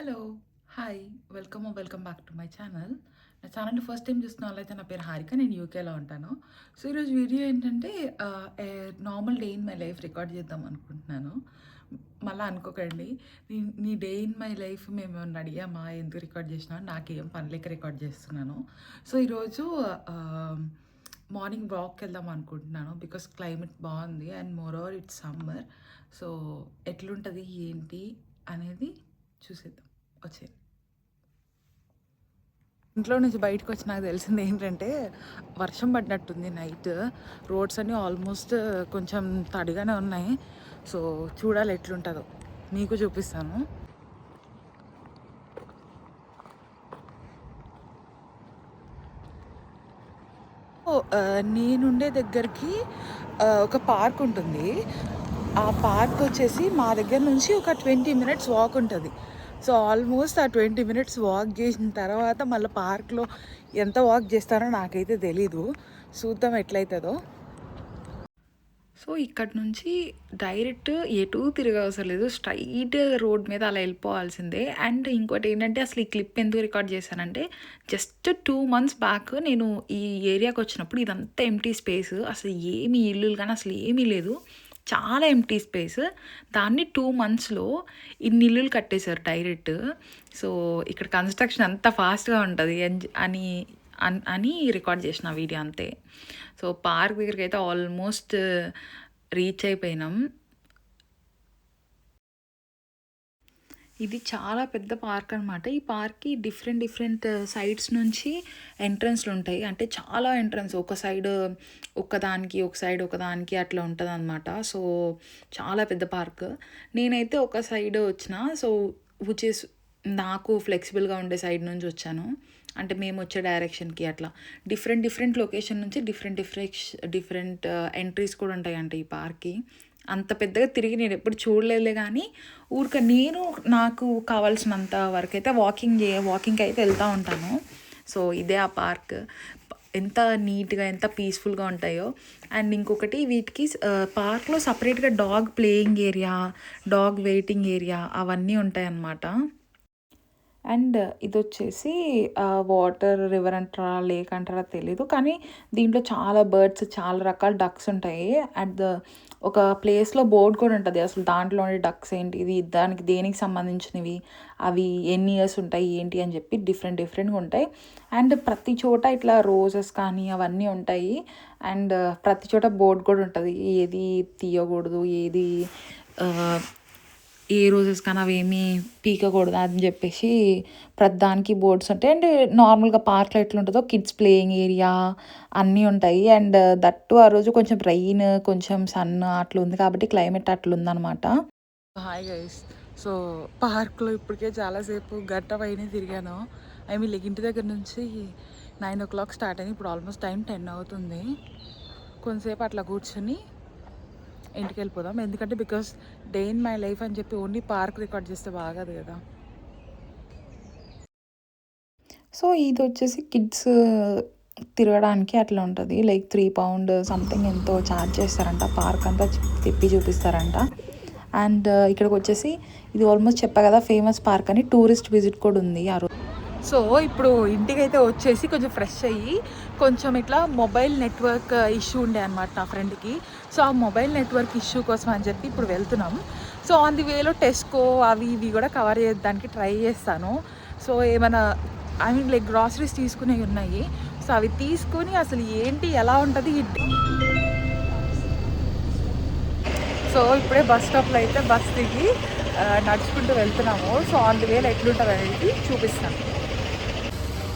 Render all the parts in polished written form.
Hello. Hi. Welcome back to my channel. నా ఛానల్‌ని first time చూస్తున్న వాళ్ళైతే నా పేరు హారిక. నేను యూకేలో ఉంటాను. సో, ఈరోజు వీడియో ఏంటంటే a normal day in my life record చేద్దాం అనుకుంటున్నాను. మళ్ళా అనుకోకండి. నీ నీ డే ఇన్ మై లైఫ్ మేమేమన్నా అడిగామా? ఎందుకు రికార్డ్ చేసినావు అని నాకేం పని లేక రికార్డ్ చేస్తున్నాను. సో, ఈరోజు మార్నింగ్ వాక్‌కెళ్దాం అనుకుంటున్నాను. బికాస్ క్లైమేట్ బాగుంది and more over it's summer. So, ఎట్లుంటది ఏంటి అనేది చూసేద్దాం. వచ్చేయండి. ఇంట్లో నుంచి బయటకు వచ్చి నాకు తెలిసింది ఏంటంటే వర్షం పడినట్టుంది నైట్. రోడ్స్ అన్నీ ఆల్మోస్ట్ కొంచెం తడిగానే ఉన్నాయి. సో చూడాలి ఎట్లుంటుందో, మీకు చూపిస్తాను. నేనుండే దగ్గరికి ఒక పార్క్ ఉంటుంది. ఆ పార్క్ వచ్చేసి మా దగ్గర నుంచి ఒక 20 మినిట్స్ వాక్ ఉంటుంది. సో ఆల్మోస్ట్ ఆ 20 మినిట్స్ వాక్ చేసిన తర్వాత మళ్ళీ పార్క్లో ఎంత వాక్ చేస్తారో నాకైతే తెలీదు. చూద్దాం ఎట్లయితుందో. సో ఇక్కడ నుంచి డైరెక్ట్ ఎటు తిరగవసరం లేదు, స్ట్రైట్ రోడ్ మీద అలా వెళ్ళిపోవాల్సిందే. అండ్ ఇంకోటి ఏంటంటే అసలు ఈ క్లిప్ ఎందుకు రికార్డ్ చేశానంటే జస్ట్ 2 months బ్యాక్ నేను ఈ ఏరియాకి వచ్చినప్పుడు ఇదంతా ఎంటీ స్పేస్, అసలు ఏమీ ఇల్లులు కానీ అసలు ఏమీ లేదు, చాలా ఎంటీ స్పేస్. దాన్ని 2 monthsలో ఇన్ని ఇల్లులు కట్టేశారు డైరెక్ట్. సో ఇక్కడ కన్స్ట్రక్షన్ అంత ఫాస్ట్గా ఉంటుంది అని అని రికార్డ్ చేసిన వీడియో అంతే. సో పార్క్ దగ్గరికి అయితే ఆల్మోస్ట్ రీచ్ అయిపోయినాం. ఇది చాలా పెద్ద పార్క్ అనమాట. ఈ పార్క్కి డిఫరెంట్ సైడ్స్ నుంచి ఎంట్రన్స్లు ఉంటాయి. అంటే చాలా ఎంట్రన్స్, ఒక సైడ్ ఒకదానికి అట్లా ఉంటుంది అనమాట. సో చాలా పెద్ద పార్క్. నేనైతే ఒక సైడ్ వచ్చిన, సో విచ్ ఇస్ నాకు ఫ్లెక్సిబుల్గా ఉండే సైడ్ నుంచి వచ్చాను. అంటే మేము వచ్చే డైరెక్షన్కి అట్లా డిఫరెంట్ లొకేషన్ నుంచి డిఫరెంట్ ఎంట్రీస్ కూడా ఉంటాయి అంటే ఈ పార్క్కి. అంత పెద్దగా తిరిగి నేను ఎప్పుడు చూడలేదులే, కానీ నేను నాకు కావాల్సినంత వరకు అయితే వాకింగ్కి అయితే వెళ్తూ ఉంటాను. సో ఇదే ఆ పార్క్. ఎంత నీట్గా ఎంత పీస్ఫుల్గా ఉంటాయో. అండ్ ఇంకొకటి వీటికి పార్క్లో సపరేట్గా dog playing area, dog waiting area అవన్నీ ఉంటాయి అన్నమాట. అండ్ ఇది వచ్చేసి వాటర్ రివర్ అంటారా లేక్ అంటారా తెలీదు, కానీ దీంట్లో చాలా బర్డ్స్, చాలా రకాల డక్స్ ఉంటాయి. ఒక ప్లేస్లో బోర్డ్ కూడా ఉంటుంది, అసలు దాంట్లోని డక్స్ ఏంటి, ఇది దేనికి సంబంధించినవి, అవి ఎన్ని ఇయర్స్ ఉంటాయి ఏంటి అని చెప్పి డిఫరెంట్గా ఉంటాయి. అండ్ ప్రతి చోట ఇట్లా రోజెస్ కానీ అవన్నీ ఉంటాయి. అండ్ ప్రతి చోట బోర్డ్ కూడా ఉంటుంది, ఏది తీయకూడదు, ఏది ఏ రోజెస్ కానీ అవేమీ పీకకూడదు అని చెప్పేసి ప్రతి దానికి బోర్డ్స్ ఉంటాయి. అండ్ నార్మల్గా పార్క్లో ఎట్లుంటుందో కిడ్స్ ప్లేయింగ్ ఏరియా అన్నీ ఉంటాయి. అండ్ దట్టు ఆ రోజు కొంచెం రైన్, కొంచెం సన్ అట్లా ఉంది కాబట్టి క్లైమేట్ అట్లా ఉందన్నమాట. Hi guys. సో పార్క్లో ఇప్పటికే చాలాసేపు గంట పైన తిరిగాను. ఇంటి దగ్గర నుంచి 9 o'clock స్టార్ట్ అయింది. ఇప్పుడు ఆల్మోస్ట్ టైం 10 అవుతుంది. కొంతసేపు అట్లా కూర్చొని ఇంటికి వెళ్ళిపోదాం. ఎందుకంటే because day in my life అని చెప్పి ఓన్లీ పార్క్ రికార్డ్ చేస్తే బాగదు కదా. సో ఇది వచ్చేసి కిడ్స్ తిరగడానికి అట్లా ఉంటుంది. లైక్ £3 సంథింగ్ ఎంతో ఛార్జ్ చేస్తారంట. పార్క్ అంతా తిప్పి చూపిస్తారంట. అండ్ ఇక్కడికి వచ్చేసి ఇది ఆల్మోస్ట్ చెప్పా కదా ఫేమస్ పార్క్ అని, టూరిస్ట్ విజిట్ కూడా ఉంది ఆ రోజు. సో ఇప్పుడు ఇంటికైతే వచ్చేసి కొంచెం ఫ్రెష్ అయ్యి కొంచెం ఇట్లా మొబైల్ నెట్వర్క్ ఇష్యూ ఉండే అనమాట నా ఫ్రెండ్కి. సో ఆ మొబైల్ నెట్వర్క్ ఇష్యూ కోసం అని చెప్పి ఇప్పుడు వెళ్తున్నాం. సో ఆన్ ది వేలో టెస్కో అవి ఇవి కూడా కవర్ చేయడానికి ట్రై చేస్తాను. సో ఏమైనా లైక్ గ్రాసరీస్ తీసుకునేవి ఉన్నాయి. సో అవి తీసుకుని అసలు ఏంటి ఎలా ఉంటుంది. సో ఇప్పుడే బస్ స్టాప్లో అయితే బస్ దిగి నడుచుకుంటూ వెళ్తున్నాము. సో ఆన్ ది వేలో ఎట్లుంటుంది అనేది చూపిస్తాను.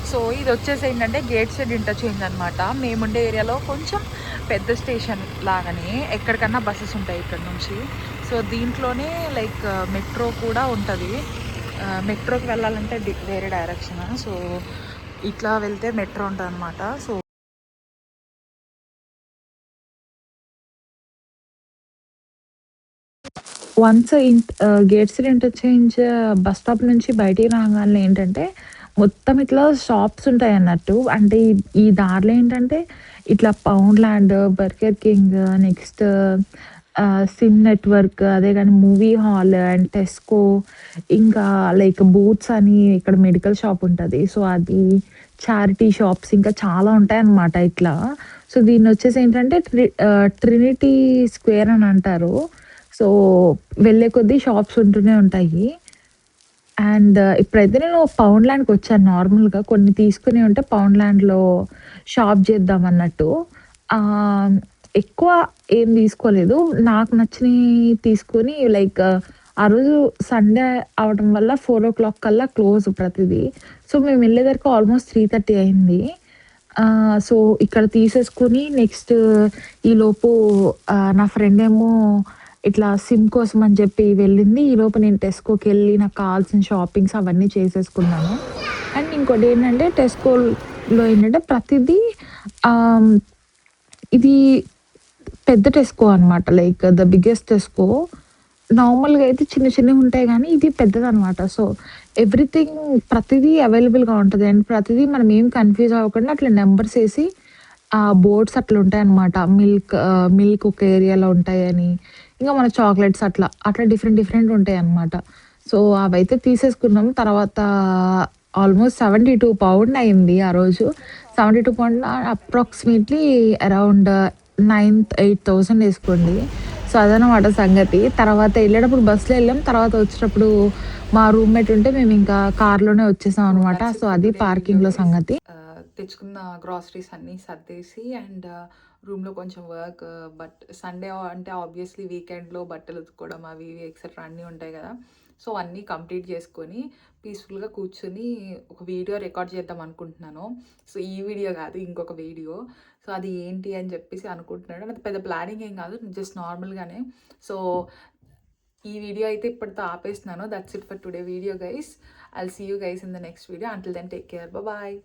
సో ఇది వచ్చేసి ఏంటంటే గేట్ సైడ్ ఇంటర్చేంజ్ అనమాట. మేముండే ఏరియాలో కొంచెం పెద్ద స్టేషన్ లాగానే ఎక్కడికన్నా బస్సెస్ ఉంటాయి ఇక్కడ నుంచి. సో దీంట్లోనే లైక్ మెట్రో కూడా ఉంటుంది. మెట్రోకి వెళ్ళాలంటే వేరే డైరెక్షన్. సో ఇట్లా వెళ్తే మెట్రో ఉంటుంది అనమాట. So once gate side interchange bus stop నుంచి బయటికి రాగానే ఏంటంటే మొత్తం ఇట్లా షాప్స్ ఉంటాయి అన్నట్టు. అంటే ఈ దారిలో ఏంటంటే ఇట్లా pound land, burger king, next SIM network, అదే గాని మూవీ హాల్ అండ్ టెస్కో, ఇంకా లైక్ బూట్స్ అని ఇక్కడ మెడికల్ షాప్ ఉంటది. సో, అది చారిటీ షాప్స్ ఇంకా చాలా ఉంటాయన్నమాట ఇట్లా. సో, దీన్నొచ్చేసి ఏంటంటే ట్రినిటీ స్క్వేర్ అని అంటారు. సో, వెళ్ళే కొద్దీ షాప్స్ ఉంటూనే ఉంటాయి. అండ్ ఇప్పుడైతే నేను పౌండ్‌ల్యాండ్‌కొచ్చాను నార్మల్‌గా. కొన్ని తీసుకుని ఉంటే పౌండ్‌ల్యాండ్‌లో షాప్ చేద్దామన్నట్టు. ఆహ్, ఎక్కువ ఏం తీసుకోలేదు. నాకు నచ్చినయి తీసుకొని లైక్ ఆ రోజు సండే అవ్వడం వల్ల 4:00 కల్లా క్లోజ్ ప్రతిదీ. సో, మేమెళ్ళేసరికి ఆల్మోస్ట్ 3:30 అయింది. సో, ఇక్కడ తీసేసుకొని నెక్స్ట్ ఈలోపు నా ఫ్రెండేమో ఇట్లా సిమ్ కోసం అని చెప్పి వెళ్ళింది. ఈలోపు నేను టెస్కోకెళ్ళి నాకు కావాల్సిన షాపింగ్స్ అవన్నీ చేసేసుకున్నాను. అండ్ ఇంకోటేంటంటే టెస్కోలో ఏంటంటే ప్రతిదీ ఆహ్, ఇది పెద్ద టెస్కో అనమాట. Like the biggest Tesco. నార్మల్‌గా అయితే చిన్న చిన్నగుంటాయి గానీ, ఇది పెద్దదనమాట. సో, ఎవ్రీథింగ్ ప్రతిదీ అవైలబుల్‌గా ఉంటది. అండ్ ప్రతిదీ మనం ఏం కన్‌ఫ్యూజ్ అవ్వకుండా అట్లా నంబర్స్ ఏసి బోర్డ్స్ అట్లుంటాయనమాట. మిల్క్ ఒక ఏరియాలో ఉంటాయని, ఇంకా మన చాక్లెట్స్ అట్లా డిఫరెంట్ డిఫరెంట్ ఉంటాయనమాట. సో, అవైతే తీసేసుకున్నాం. తర్వాత ఆల్మోస్ట్ 72 పౌండ్ అయింది ఆ రోజు. 72 పౌండ్ అప్రాక్సిమేట్‌లీ అరౌండ్ 8,000 ఏసుకోండి. సో, అదనమాట సంగతి. తర్వాత ఎళ్ళేటప్పుడు బస్‌లో ఎళ్ళాం. తర్వాత వచ్చేటప్పుడు మా రూమ్‌మేట్ ఉంటే మేమింకా కార్‌లోనే వచ్చేసాం సో అనమాట. దట్స్ సో, ఇట్ ఫర్ అది టుడే వీడియో పార్కింగ్‌లో గైస్. సంగతి. తెచ్చుకున్న గ్రాసరీస్ అన్నీ సర్దేసి అండ్ రూమ్లో కొంచెం వర్క్, బట్ సండే అంటే ఆబ్వియస్లీ వీకెండ్లో బట్టలు ఉతుక్కోవడం అవి ఇవి ఎక్సెట్రా అన్నీ ఉంటాయి కదా. సో అన్నీ కంప్లీట్ చేసుకొని పీస్ఫుల్గా కూర్చొని ఒక వీడియో రికార్డ్ చేద్దాం అనుకుంటున్నాను. సో ఈ వీడియో కాదు, ఇంకొక వీడియో. సో అది ఏంటి అని చెప్పేసి అనుకుంటున్నాడు. అది పెద్ద ప్లానింగ్ ఏం కాదు, జస్ట్ నార్మల్గానే. సో ఈ వీడియో అయితే ఇప్పటితో ఆపేస్తున్నాను. That's it for today video guys. I'll see you guys in the next video. Until then, take care. Bye bye.